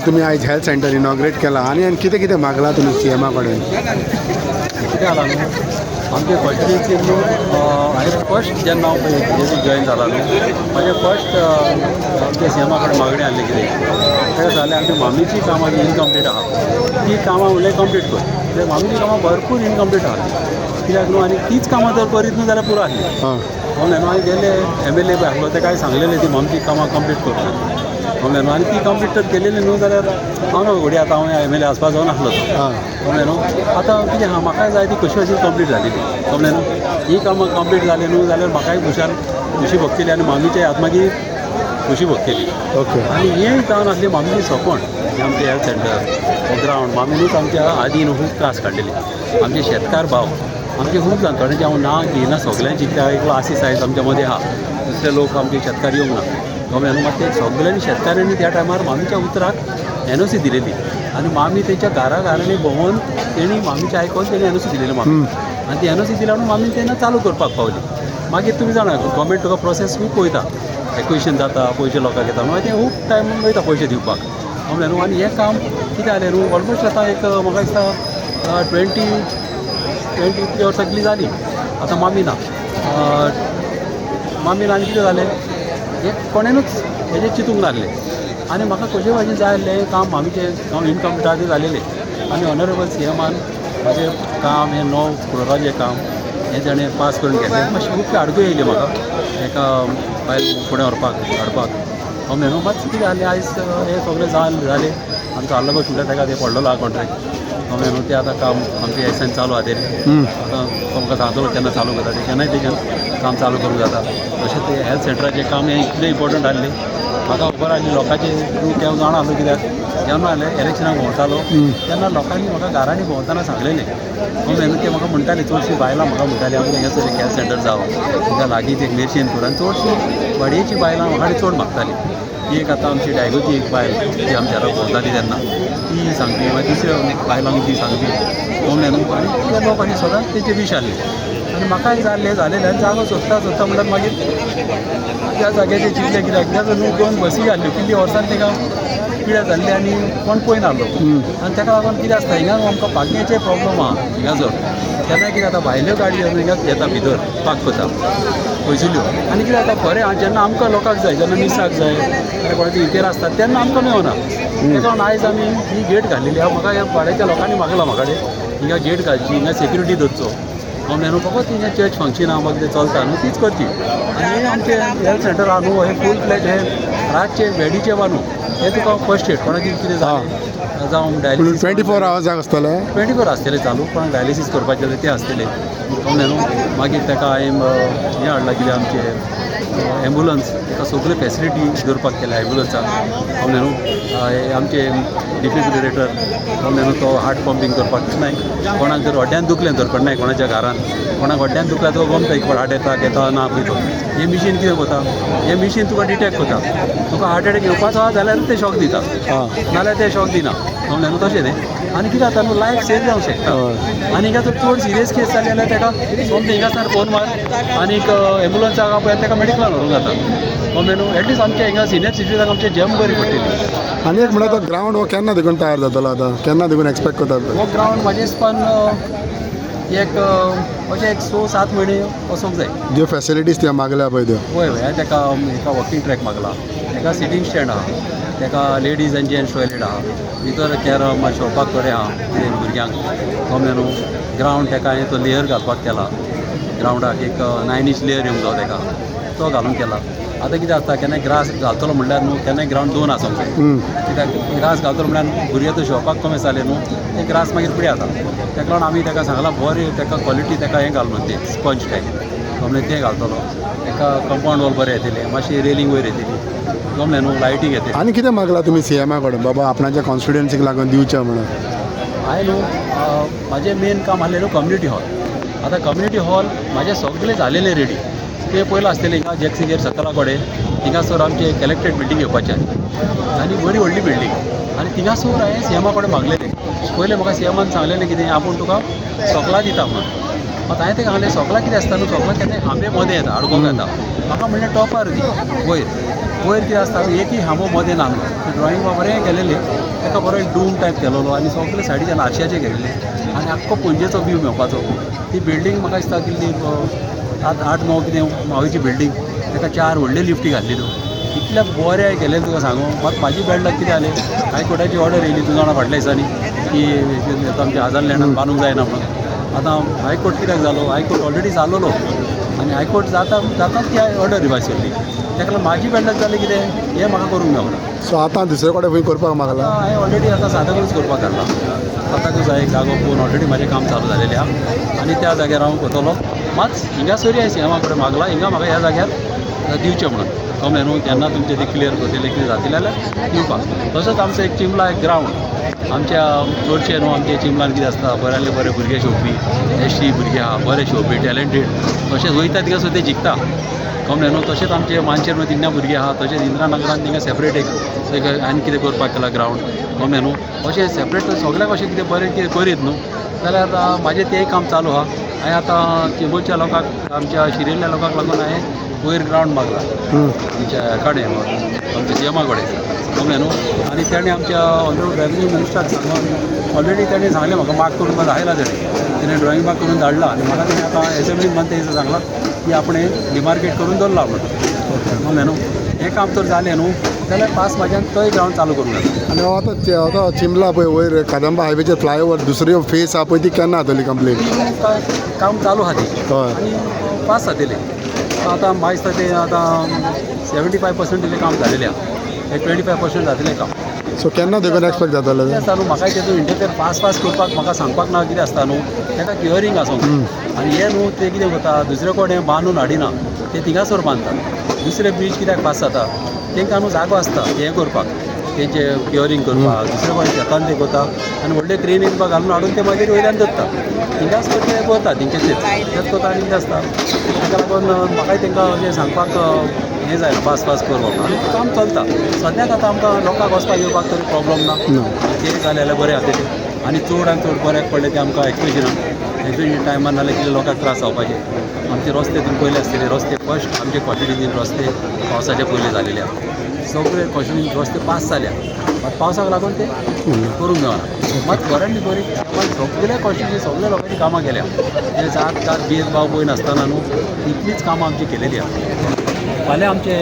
तुम्ही आज health centre inaugurate केला आणि कितें कितें मागला तुमी सीएमा कडेन? कितें जाला न्हू आमचे फर्स्टीचे न्हू हांवें फर्स्ट जेन्ना हांव पळय जॉयन जाला न्हू म्हाजें फर्स्ट आमच्या सीएमा कडेन मागणी आहली कितें तें जालें आमच्या मामीची कामां इनकम्प्लीट आहा ती कामां उरलें कंप्लीट कर कित्याक मामीची कामां भरपूर इनकम्प्लीट आहा कित्याक न्हू आनी तीच कामां जर करीत न्हू जाल्यार पुरो आहली म्हणून हांवें गेले MLA पळय आहलो तेका सांगलेलें ती मामची कामां कंप्लीट करता म्हणलें न्हू आनी ती कंप्लीट तर केलेली न्हू जाल्यार हांव न्हू घोडी आतां हांव MLA आसपाक जावन आसलो म्हणलें न्हू आतां कितें आहा म्हाकाय जाय ती कशी अशी कंप्लीट जालेली म्हणलें न्हू ही कामां कंप्लीट जाली न्हू जाल्यार म्हाकाय खुशी भोगतली आनी मामीचे हात मागीर खुशी भोगतली ओके आनी हें जावन आसली मामीची सोपण हें आमचें हेल्थ सेंटर ग्रावंड मामीनूच आमच्या आदीन खूब त्रास काडलेली आमचे शेतकार भाव आमचे खूब जाण थोड्यांचे हांव ना घेयना सगळ्यांची कित्याक एक आसीस आयज आमच्या मदें आहा दुसरे लोक आमचे शेतकार येवंक ना कळ्ळें न्हू मात ते सगळ्यांनी शेतकाऱ्यांनी त्या टायमार मामीच्या उतराक NOC दिलेली आनी मामी तेंच्या घरांनी भोंवून तेणी मामीचें आयकोन तेणी NOC दिलेली मामी आनी ती NOC दिल्या म्हणून मामी तेन्ना चालू करपाक पावली मागीर तुमी जाणा गव्हर्मेंट तुका प्रोसेस खूब पळयता एक्विशन जाता पयशे लोकांक येता मागीर तें खूब टायम वयता पयशे दिवपाक कळ्ळें न्हू आनी हें काम कितें जालें न्हू ऑलमोस्ट आतां एक म्हाका दिसता 20 वर्सां कितली जाली आतां मामी ना आनी कितें जालें हें कोणेनूच हेजें चिंतूंक नासलें आनी म्हाका कशे भाशेन जाय आसलें काम मामीचें हांव इनकम्प्लीटाचें जालेलें आनी ऑनरेबल CMान म्हाजें काम हें 9 फ्लोराचें काम हें ताणें पास करून घेतलें मातशी खूब आडकूय येयली म्हाका एका फायल फुडें हाडपाक कळ्ळें न्हू मातशें कितें जालें आयज हें सगळें जालें आमचो आल्लो सुद्दां ताका तें पडलेलो आहा कॉन्ट्रॅक्ट कळ्ळें न्हू तें आतां काम आमचें एसान चालू आहा तें आतां तुमकां सांगतलो केन्ना चालू करता तें केन्नाय तेजें काम चालू करूंक जाता तशें तें हेल्थ सेंटराचें काम हें इतलें इम्पॉर्टंट आसलें म्हाका खबर आसली लोकांचें तूं केन्ना जाणा आसलो कित्याक जेन्ना इलेक्शनाक भोंवतालो तेन्ना लोकांनी म्हाका घरांनी भोंवताना सांगलेलें कळ्ळें न्हू तें म्हाका म्हणटालीं चडशीं बायलां म्हाका म्हणटालीं आमकां हें हेल्थ सेंटर जावं ताका लागींच एक मेर्शेन करून चडशीं वाडयेचीं बायलां म्हाका चड मागतालीं एक आतां आमची डायगोची एक बायल ती आमच्या घरा भोंवताली तेन्ना ती सांगली मागीर दुसऱ्या बायलांक ती सांगली कळ्ळें न्हू आनी ते लोक आनी सदांच तेंचे विश आहले आनी म्हाकाय जालें आनी जागो सोदता म्हणल्यार मागीर त्या जाग्याचेर चिंतलें कित्याक न्हू 2 बसी घाल्ल्यो कितली वर्सान ताका पिड्यार जाल्ली आनी कोण पळयना आसलो आनी ताका लागून कितें आसता हिंगा आमकां पार्किंगाचे प्रॉब्लम आहा हिंगासर केन्ना कितें जाता भायल्यो गाडयो हिंगा येता भितर पार्क करता पयसुल्यो आनी कितें जाता खरें जेन्ना आमकां लोकांक जाय जेन्ना मिसाक जाय कोणाचे इतेर आसता तेन्ना आमकां मेळना ताका लागून आयज आमी ही गेट घाल्लेली आहा म्हाका ह्या वाड्याच्या लोकांनी मागला म्हाका हिंगा गेट घालची हिंगा सेक्युरिटी दवरचो कळ्ळें न्हू फकत हिंगा चर्च फंक्शन आहा म्हाका तें चलता न्हू तीच करची आनी हें आमचें हेल्थ सेंटर आहा न्हू हें फूल फ्लॅज हें रातचें बेडीचें बांदूं हें तुका फर्स्ट एड कोणाक कितें जालें जावं डायलिसीस 24 hours आसतले 24 आसतलें चालू कोणाक डायलिसीस करपाचें जाल्यार तें आसतलें कळ्ळें न्हू मागीर ताका हांवें हें हाडलां कितें आमचें एम्बुलन्स ताका सगळ्यो फेसिलिटी दवरपाक केल्या एम्बुलन्साक कळ्ळें न्हू आमचे डिफिब्रिलेटर कळ्ळें न्हू तो हार्ट पंपींग करपाक नाय कोणाक जर हड्ड्यान दुखलें दवरपाक नाय कोणाच्या घरान कोणाक हड्ड्यान दुखल्यार तो गमता एक हार्ट एटॅक येता ना पळय तो हें मिशीन कितें करता हें मिशीन तुका डिटेक्ट करता तुका हार्ट एटॅक येवपाचो आहा जाल्यार तें शॉक दिता नाल्यार तें शॉक दिना कळ्ळें न्हू तशें तें आनी कितें जाता न्हू लायफ सेव जावंक शकता आनी हिंगा जर चड सिरियस केस जाली जाल्यार ताका सोमतें हिंगासर फोन मार आनीक एम्बुलन्साक आपल्याक ताका मेडिकलान व्हरूंक जाता कळ्ळें न्हू एटलीस्ट आमच्या हिंगा सिनियर सिटीजनाक आमचे जम बरी पडटली आनी एक म्हणल्यार तो ग्रावंड हो केन्ना देखून तयार जातलो आतां केन्ना देखून एक्सपेक्ट करतात हो ग्रावंड म्हाजे हिसपान एक अशें 6-7 म्हयने वचोंक जाय ज्यो फेसिलिटीज त्यो मागल्या पळय त्यो वय ताका एका वॉकिंग ट्रॅक मागला ताका सिटींग स्टँड आहा ताका लेडीज एंड जेंट्स टॉयलेट आहा भितर कॅरम खेळपाक थोडें आहा कितें भुरग्यांक कळ्ळें न्हू ग्रावंड ताका हांवें तो लेयर घालपाक केला ग्रावंडाक एक 9 इंच लेयर येवंक जाय ताका तो घालून केला आतां कितें आसता केन्नाय ग्रास घालतलो म्हणल्यार न्हू केन्नाय ग्रावंड 2 आसूंक जाय कित्याक ग्रास घालतलो म्हणल्यार भुरगे तो शेवपाक कमी जाले न्हू ते ग्रास मागीर फुडें जाता ताका लागून आमी ताका सांगलां बरें ताका क्वॉलिटी ताका हें घालून तें स्पंज टायप कळ्ळें तें घालतलो ताका कंपाउंड वॉल बरें येतलें मातशी रेलिंग वयर येतली कळ्ळें न्हू लायटींग येतली आनी कितें मागला तुमी CMा कडेन बाबा आपणाच्या कॉन्स्टिट्युएन्सीक लागून दिवचें म्हणून हांवें न्हू म्हाजें मेन काम आसलें न्हू कम्युनिटी हॉल आतां कम्युनिटी हॉल म्हाजें सगळें जालेलें रेडी तें पयलीं आसतलें हिंगा जॅक्सिगेर सकला कडेन थिंगासर आमचें कलेक्टेड बिल्डींग येवपाचें आनी बरी व्हडली बिल्डींग आनी थिंगासर हांवें CMा कडेन मागलेलें पयलें म्हाका CMान सांगलेलें कितें आपूण तुका सोकला दिता म्हणून आतां हांवें तें सांगलें सोकला कितें आसता न्हू सोकला केन्नाय आंबे मदें येता आडकोंक येता म्हाका म्हणलें टॉपार दी वयर वयर कितें आसता एकूय हांबो मदें नासलो ड्रॉईंग बरें केलेलें ताका बरो एक डूम टायप केलेलो आनी सगळे सायडीच्यान आरश्याचे केलेले आनी आख्खो पणजेचो व्यू मेळपाचो ती बिल्डींग म्हाका दिसता कितली 8-9 कितें हांवेची बिल्डींग ताका 4 व्हडल्यो लिफ्टी घाल्ल्यो इतल्या बरें केलें तुका सांगू मात म्हाजी बॅड लक कितें जालें हायकोर्टाची ऑर्डर येयली 2 जाणां फाटल्या दिसांनी की आमच्या आझाद लँडान बांदूंक जायना म्हणून आतां हायकोर्ट कित्याक जालो हायकोर्ट ऑलरेडी जालोलो आनी हायकोर्ट जाताच ती ऑर्डर रिवायज केल्ली ताका लागून म्हाजी बॅड लक जालें कितें हें म्हाका करूंक मेळना सो आतां दुसरे कडेन खंय करपाक मागला हांवें ऑलरेडी आतां सादाकूच करपाक काडला आतांकूच एक जागो पळोवन ऑलरेडी म्हाजें काम चालू जालेलें आहा आनी त्या जाग्यार हांव करतलो मात हिंगा सरी हांवें सीएमा कडेन मागला हिंगा म्हाका ह्या जाग्यार दिवचें म्हणून कळ्ळें न्हू केन्ना तुमचें ती क्लियर करतलें कितें जातलें जाल्यार दिवपाक तसोच आमचो एक चिंबला एक ग्रावंड आमच्या चडशे न्हू आमच्या चिंबलान कितें आसता बऱ्याले बरे भुरगे शिंवपी एसटी भुरगे आहा बरे शिंवपी टॅलंटेड तशेंच वयता तिका सुद्दां जिखता कळ्ळें न्हू तशेंच आमचे मानशेर तिंगा भुरगे आहा तशेंच इंद्रानगरान तिंगा सेपरेट एक आनी कितें करपाक केला ग्रावंड कळ्ळें न्हू अशें सेपरेट सगळ्याक अशें कितें बरें कितें करीत न्हू जाल्यार आतां म्हाजें तेंय काम चालू आहा हांवें आतां चिंबोच्या लोकांक आमच्या शिरिल्ल्या लोकांक लागून हांवें वयर ग्रावंड मागला आमच्या कडेन आमच्या सीएमा कडेन कळ्ळें न्हू आनी तेणें आमच्या ऑनरेबल रेवन्यू मिनिस्टराक सांगून ऑलरेडी तेणें सांगलें म्हाका मार्क करून दाखयला तेणें ड्रॉईंग मार्क करून धाडला आनी म्हाका तेणें आतां एसेंब्लीन मंत्री दिसा सांगलां की आपण डिमार्केट करून दवरला म्हणून कळ्ळें न्हू हें काम तर जालें न्हू जाल्यार पास म्हाज्यान तोय ग्रावंड चालू करूंक जाता आनी आतां चिंबला पळय वयर कादंबा हायवेचेर फ्लायओवर दुसऱ्यो फेस आहा पळय ती केन्ना जातली कंप्लीट काम चालू आहा ती हय आनी पास जातलें आतां म्हाका दिसता तें आतां 75% तिलें काम जालेलें आहा एक 25% जातलें काम सो केन्ना देखून एक्सपेक्ट जातलें कितें आसता न्हू म्हाका तेतून इंटरफेर पास करपाक म्हाका सांगपाक ना कितें आसता न्हू ताका क्युअरिंग आसूंक आनी हें न्हू तें कितें करता दुसरे कडेन बांदून हाडिना ते थिंगासोर बांदतात दुसरे ब्रीज कित्याक पास जाता तांकां न्हू जागो आसता हें करपाक तेंचे क्युअरिंग करपाक दुसरे कडेन शेतान ते करता आनी व्हडले क्रेन येवपाक घालून हाडून ते मागीर वयल्यान दत्ता थिंगाच ते करता तेंचे तेच करता आनी कितें आसता ताका लागून म्हाकाय तांकां अशें सांगपाक हें जायना पास करपाक आनी काम चलता सद्याक आतां आमकां लोकांक वचपाक येवपाक तरी प्रॉब्लम ना ते जालें जाल्यार बरें आसा तें आनी चड आनी चड बऱ्याक पडलें तें आमकां एक्सप्रेशन टायमार नाल्यार कितें लोकांक त्रास जावपाचे आमचे रस्ते तितून पयले आसतले रस्ते फस्ट आमचे कॉन्स्टिट्युन्सीन रस्ते पावसाचे पयले जालेले आहा सगळे कॉन्स्टिट्युन्सी रस्ते पास जाल्या मात पावसाक लागून ते करूंक मेळना मात गव्हर्मेंट बरी सगळे कॉन्स्टिट्युन्सी सगळ्या लोकांनी कामां केल्या हे जात भेदभाव पळय नासतना न्हू इतलीच कामां आमची केलेली आहा फाल्यां आमचे